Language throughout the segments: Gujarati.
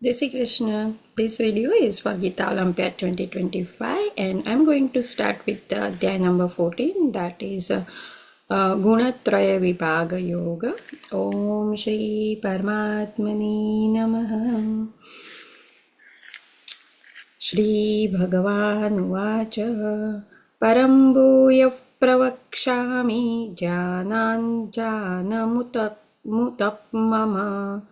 Jai Shri Krishna. This video is for Gita Olympiad 2025 and I'm going to start with Adhyay number 14, that is Gunatraya Vibhaga Yoga. Om Shri Paramatmani Namaha. Shri Bhagavan Uvacha Param Bhuyah Pravakshami Janan Janamutapmama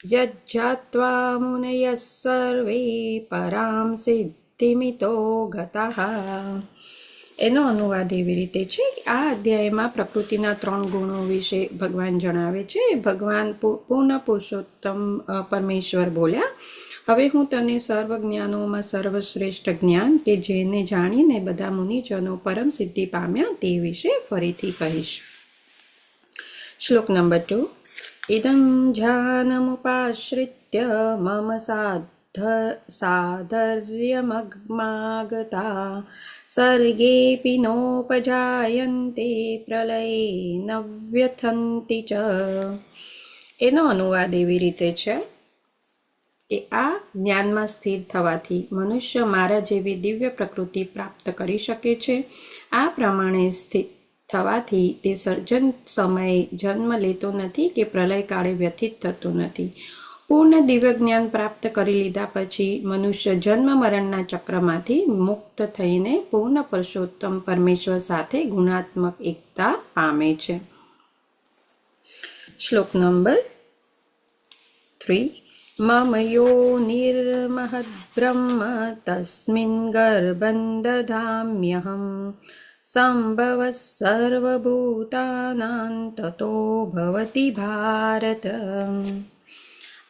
Yajjatva Munayas Sarve Param Siddhimito Gataha. એનો અનુવાદ એવી રીતે છે કે આ અધ્યાયમાં પ્રકૃતિના 3 ગુણો વિશે ભગવાન જણાવે છે. ભગવાન પૂર્ણ પુરુષોત્તમ પરમેશ્વર બોલ્યા, હવે હું તને સર્વ જ્ઞાનોમાં સર્વશ્રેષ્ઠ જ્ઞાન કે જેને જાણીને બધા મુનિજનો પરમ સિદ્ધિ પામ્યા તે વિશે ફરીથી કહીશ. શ્લોક નંબર 2. ઇદં જ્ઞાનમુપાશ્રિત્ય મમ સાધર્યમગ્માગતા સર્ગેપી નોપજાયન્તે પ્રલયે ન વ્યથન્તિ ચ. એનો અનુવાદ એવી રીતે છે કે આ જ્ઞાનમાં સ્થિર થવાથી મનુષ્ય મારા જેવી દિવ્ય પ્રકૃતિ પ્રાપ્ત કરી શકે છે. આ પ્રમાણે સ્થિત થવાથી તે સર્જન સમયે જન્મ લેતો નથી કે પ્રલયકાળે વ્યથિત થતો નથી. પૂર્ણ દિવ્ય જ્ઞાન પ્રાપ્ત કરી લીધા પછી મનુષ્ય જન્મ મરણના ચક્રમાંથી મુક્ત થઈને પૂર્ણ પુરુષોત્તમ પરમેશ્વર સાથે ગુણાત્મક એકતા પામે છે. શ્લોક નંબર 3. મમ યોનિર્મહદ્બ્રહ્મ તસ્મિન ગર્ભં દધામ્યહં સંભવ સર્વભૂતાનાં તતો ભવતિ ભારત.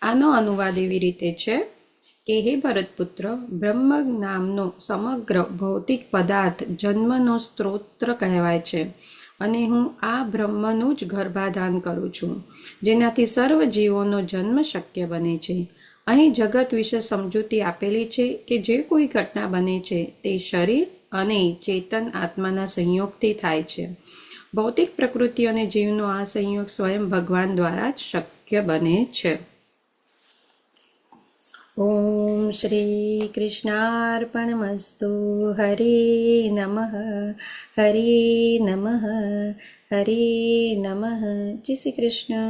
આનો અનુવાદ એવી રીતે છે કે હે ભરતપુત્ર, બ્રહ્મ નામનો સમગ્ર ભૌતિક પદાર્થ જન્મનો સ્ત્રોત કહેવાય છે અને હું આ બ્રહ્મનું જ ગર્ભાધાન કરું છું, જેનાથી સર્વ જીવોનો જન્મ શક્ય બને છે. અહીં જગત વિશે સમજૂતી આપેલી છે કે જે કોઈ ઘટના બને છે તે શરીર અને ચેતન આત્માના સંયોગથી થાય છે. ભૌતિક પ્રકૃતિ અને જીવનો આ સંયોગ સ્વયં ભગવાન દ્વારા જ શક્ય બને છે. ઓમ શ્રી કૃષ્ણાર્પણમસ્તુ. હરે નમઃ હરે નમઃ હરે નમઃ. જય શ્રી કૃષ્ણ.